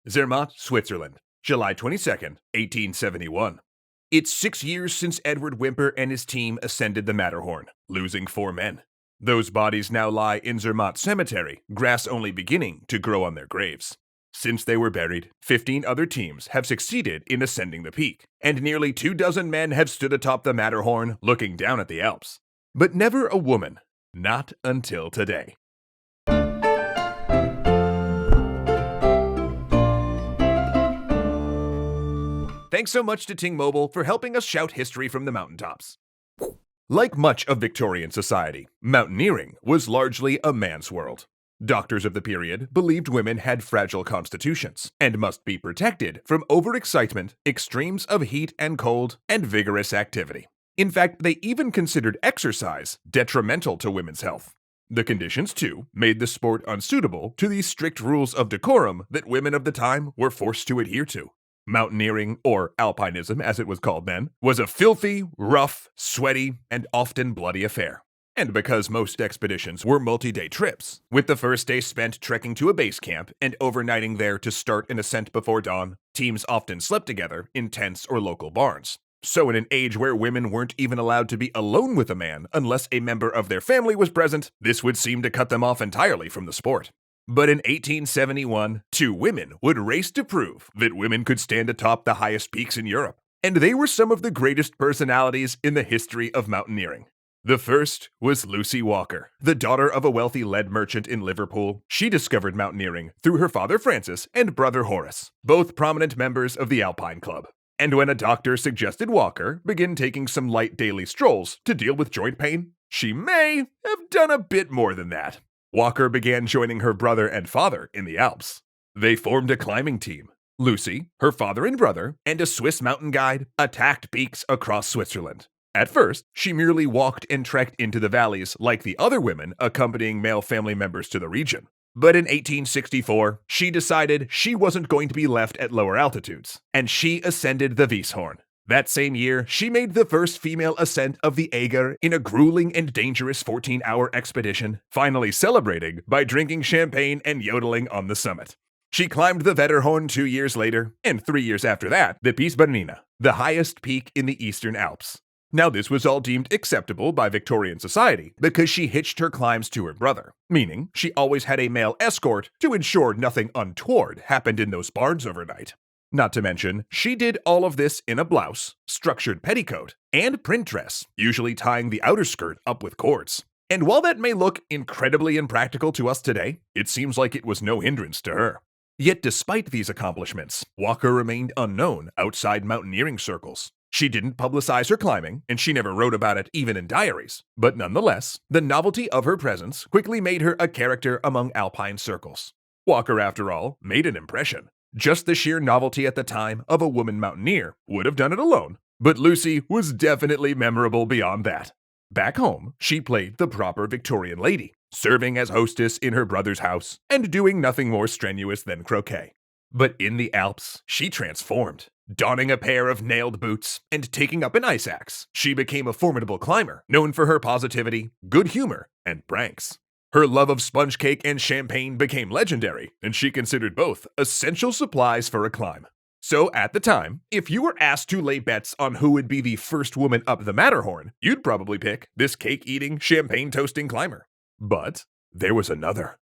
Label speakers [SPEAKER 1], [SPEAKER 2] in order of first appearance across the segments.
[SPEAKER 1] Zermatt, Switzerland, July 22nd, 1871. It's 6 years since Edward Whymper and his team ascended the Matterhorn, losing 4 men. Those bodies now lie in Zermatt Cemetery, grass only beginning to grow on their graves. Since they were buried, 15 other teams have succeeded in ascending the peak, and nearly 24 men have stood atop the Matterhorn looking down at the Alps. But never a woman, not until today. Thanks so much to Ting Mobile for helping us shout history from the mountaintops. Like much of Victorian society, mountaineering was largely a man's world. Doctors of the period believed women had fragile constitutions and must be protected from overexcitement, extremes of heat and cold, and vigorous activity. In fact, they even considered exercise detrimental to women's health. The conditions, too, made the sport unsuitable to the strict rules of decorum that women of the time were forced to adhere to. Mountaineering, or alpinism as it was called then, was a filthy, rough, sweaty, and often bloody affair. And because most expeditions were multi-day trips, with the first day spent trekking to a base camp and overnighting there to start an ascent before dawn, teams often slept together in tents or local barns. So in an age where women weren't even allowed to be alone with a man unless a member of their family was present, this would seem to cut them off entirely from the sport. But in 1871, 2 women would race to prove that women could stand atop the highest peaks in Europe, and they were some of the greatest personalities in the history of mountaineering. The first was Lucy Walker, the daughter of a wealthy lead merchant in Liverpool. She discovered mountaineering through her father Francis and brother Horace, both prominent members of the Alpine Club. And when a doctor suggested Walker begin taking some light daily strolls to deal with joint pain, she may have done a bit more than that. Walker began joining her brother and father in the Alps. They formed a climbing team. Lucy, her father and brother, and a Swiss mountain guide attacked peaks across Switzerland. At first, she merely walked and trekked into the valleys like the other women accompanying male family members to the region. But in 1864, she decided she wasn't going to be left at lower altitudes, and she ascended the Weisshorn. That same year, she made the first female ascent of the Eiger in a grueling and dangerous 14-hour expedition, finally celebrating by drinking champagne and yodeling on the summit. She climbed the Matterhorn 2 years later, and 3 years after that, the Piz Bernina, the highest peak in the Eastern Alps. Now this was all deemed acceptable by Victorian society because she hitched her climbs to her brother, meaning she always had a male escort to ensure nothing untoward happened in those barns overnight. Not to mention, she did all of this in a blouse, structured petticoat, and print dress, usually tying the outer skirt up with cords. And while that may look incredibly impractical to us today, it seems like it was no hindrance to her. Yet despite these accomplishments, Walker remained unknown outside mountaineering circles. She didn't publicize her climbing, and she never wrote about it even in diaries. But nonetheless, the novelty of her presence quickly made her a character among alpine circles. Walker, after all, made an impression. Just the sheer novelty at the time of a woman mountaineer would have done it alone, but Lucy was definitely memorable beyond that. Back home, she played the proper Victorian lady, serving as hostess in her brother's house and doing nothing more strenuous than croquet. But in the Alps, she transformed. Donning a pair of nailed boots and taking up an ice axe, she became a formidable climber, known for her positivity, good humor, and pranks. Her love of sponge cake and champagne became legendary, and she considered both essential supplies for a climb. So at the time, if you were asked to lay bets on who would be the first woman up the Matterhorn, you'd probably pick this cake-eating, champagne-toasting climber. But there was another.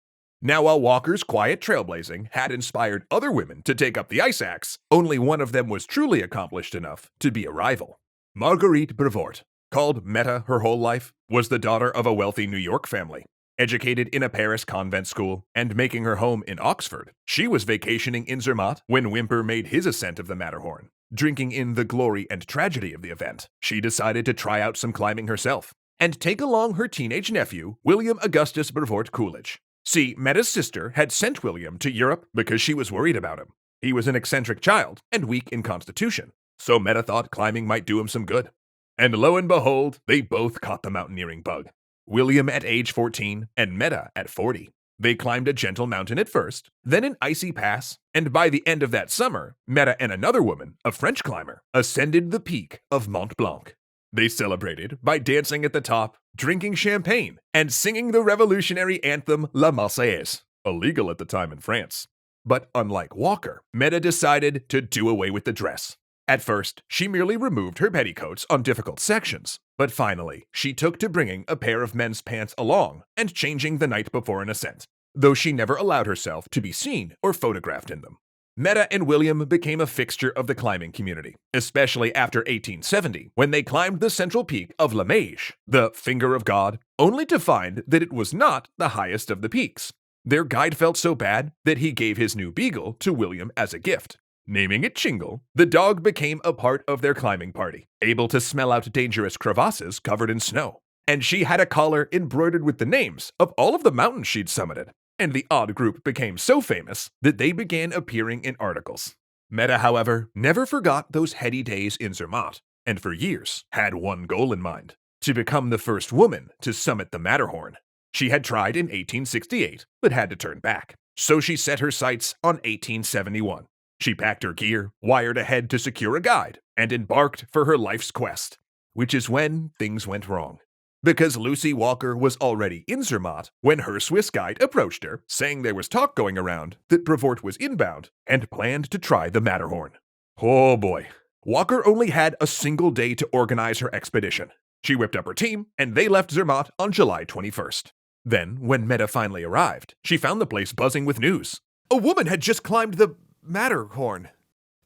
[SPEAKER 1] Now, while Walker's quiet trailblazing had inspired other women to take up the ice axe, only one of them was truly accomplished enough to be a rival. Marguerite Brevoort, called Meta her whole life, was the daughter of a wealthy New York family. Educated in a Paris convent school and making her home in Oxford, she was vacationing in Zermatt when Whymper made his ascent of the Matterhorn. Drinking in the glory and tragedy of the event, she decided to try out some climbing herself and take along her teenage nephew, William Augustus Brevoort Coolidge. See, Meta's sister had sent William to Europe because she was worried about him. He was an eccentric child and weak in constitution, so Meta thought climbing might do him some good. And lo and behold, they both caught the mountaineering bug. William at age 14 and Meta at 40. They climbed a gentle mountain at first, then an icy pass, and by the end of that summer, Meta and another woman, a French climber, ascended the peak of Mont Blanc. They celebrated by dancing at the top, drinking champagne, and singing the revolutionary anthem La Marseillaise, illegal at the time in France. But unlike Walker, Meta decided to do away with the dress. At first, she merely removed her petticoats on difficult sections, but finally, she took to bringing a pair of men's pants along and changing the night before an ascent, though she never allowed herself to be seen or photographed in them. Meta and William became a fixture of the climbing community, especially after 1870, when they climbed the central peak of La Meige, the Finger of God, only to find that it was not the highest of the peaks. Their guide felt so bad that he gave his new beagle to William as a gift. Naming it Chingle, the dog became a part of their climbing party, able to smell out dangerous crevasses covered in snow. And she had a collar embroidered with the names of all of the mountains she'd summited. And the odd group became so famous that they began appearing in articles. Meta, however, never forgot those heady days in Zermatt, and for years had one goal in mind: to become the first woman to summit the Matterhorn. She had tried in 1868, but had to turn back. So she set her sights on 1871. She packed her gear, wired ahead to secure a guide, and embarked for her life's quest. Which is when things went wrong. Because Lucy Walker was already in Zermatt when her Swiss guide approached her, saying there was talk going around that Brevoort was inbound and planned to try the Matterhorn. Oh boy. Walker only had a single day to organize her expedition. She whipped up her team, and they left Zermatt on July 21st. Then, when Meta finally arrived, she found the place buzzing with news. A woman had just climbed the Matterhorn.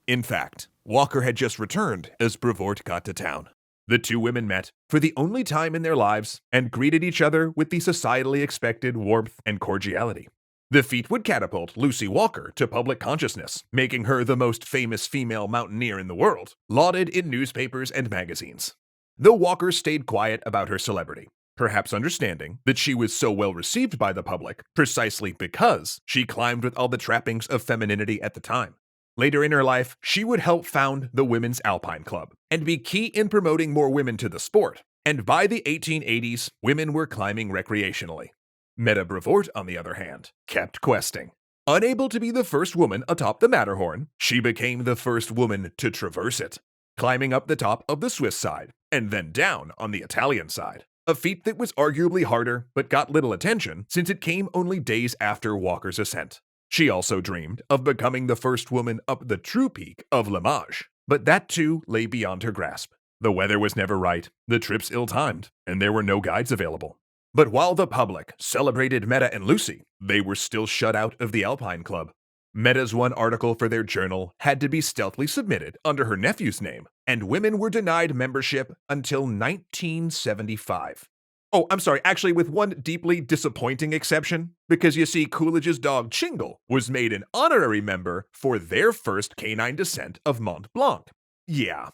[SPEAKER 1] In fact, Walker had just returned as Brevoort got to town. The two women met for the only time in their lives and greeted each other with the societally expected warmth and cordiality. The feat would catapult Lucy Walker to public consciousness, making her the most famous female mountaineer in the world, lauded in newspapers and magazines. Though Walker stayed quiet about her celebrity, perhaps understanding that she was so well received by the public precisely because she climbed with all the trappings of femininity at the time. Later in her life, she would help found the Women's Alpine Club and be key in promoting more women to the sport, and by the 1880s, women were climbing recreationally. Meta Brevoort, on the other hand, kept questing. Unable to be the first woman atop the Matterhorn, she became the first woman to traverse it, climbing up the top of the Swiss side and then down on the Italian side. A feat that was arguably harder but got little attention since it came only days after Walker's ascent. She also dreamed of becoming the first woman up the true peak of La Meige, but that too lay beyond her grasp. The weather was never right, the trips ill-timed, and there were no guides available. But while the public celebrated Meta and Lucy, they were still shut out of the Alpine Club. Meta's one article for their journal had to be stealthily submitted under her nephew's name, and women were denied membership until 1975. Oh, I'm sorry, actually with one deeply disappointing exception, because you see Coolidge's dog Chingle was made an honorary member for their first canine descent of Mont Blanc. Yeah.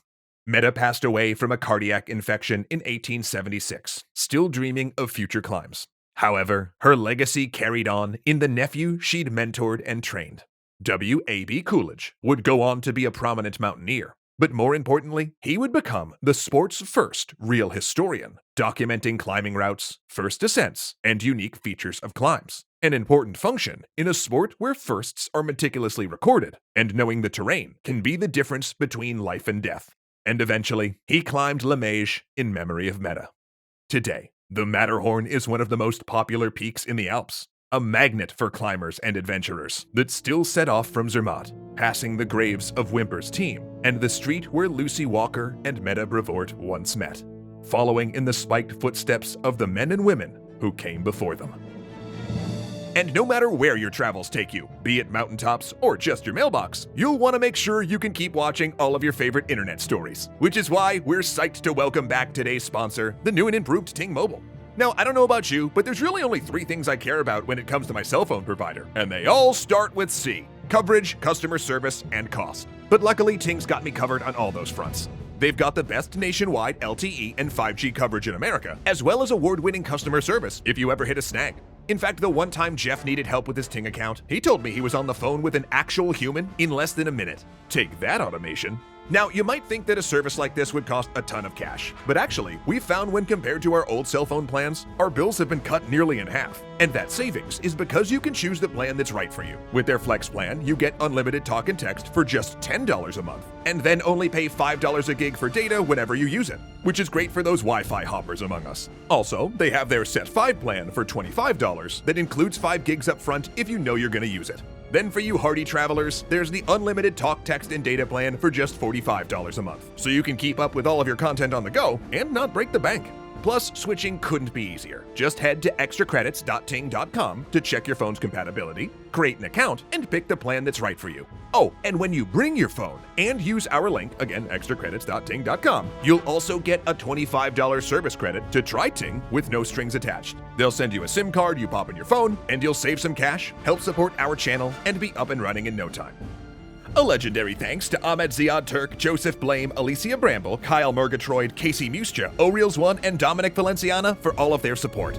[SPEAKER 1] Meta passed away from a cardiac infection in 1876, still dreaming of future climbs. However, her legacy carried on in the nephew she'd mentored and trained. W.A.B. Coolidge would go on to be a prominent mountaineer. But more importantly, he would become the sport's first real historian, documenting climbing routes, first descents, and unique features of climbs. An important function in a sport where firsts are meticulously recorded, and knowing the terrain can be the difference between life and death. And eventually, he climbed La Meige in memory of Meta. Today, the Matterhorn is one of the most popular peaks in the Alps, a magnet for climbers and adventurers that still set off from Zermatt, passing the graves of Whymper's team and the street where Lucy Walker and Meta Brevoort once met, following in the spiked footsteps of the men and women who came before them. And no matter where your travels take you, be it mountaintops or just your mailbox, you'll want to make sure you can keep watching all of your favorite internet stories, which is why we're psyched to welcome back today's sponsor, the new and improved Ting Mobile. Now, I don't know about you, but there's really only 3 things I care about when it comes to my cell phone provider, and they all start with C: coverage, customer service, and cost. But luckily, Ting's got me covered on all those fronts. They've got the best nationwide LTE and 5G coverage in America, as well as award-winning customer service if you ever hit a snag. In fact, the one time Jeff needed help with his Ting account, he told me he was on the phone with an actual human in less than a minute. Take that, automation. Now, you might think that a service like this would cost a ton of cash, but actually, we've found when compared to our old cell phone plans, our bills have been cut nearly in half. And that savings is because you can choose the plan that's right for you. With their Flex plan, you get unlimited talk and text for just $10 a month, and then only pay $5 a gig for data whenever you use it, which is great for those Wi-Fi hoppers among us. Also, they have their Set 5 plan for $25 that includes 5 gigs up front if you know you're going to use it. Then for you hardy travelers, there's the unlimited talk, text, and data plan for just $45 a month. So you can keep up with all of your content on the go and not break the bank. Plus, switching couldn't be easier. Just head to extracredits.ting.com to check your phone's compatibility, create an account, and pick the plan that's right for you. Oh, and when you bring your phone and use our link, again, extracredits.ting.com, you'll also get a $25 service credit to try Ting with no strings attached. They'll send you a SIM card you pop in your phone, and you'll save some cash, help support our channel, and be up and running in no time. A legendary thanks to Ahmed Ziad Turk, Joseph Blame, Alicia Bramble, Kyle Murgatroyd, Casey Muscha, O'Reels1, and Dominic Valenciana for all of their support.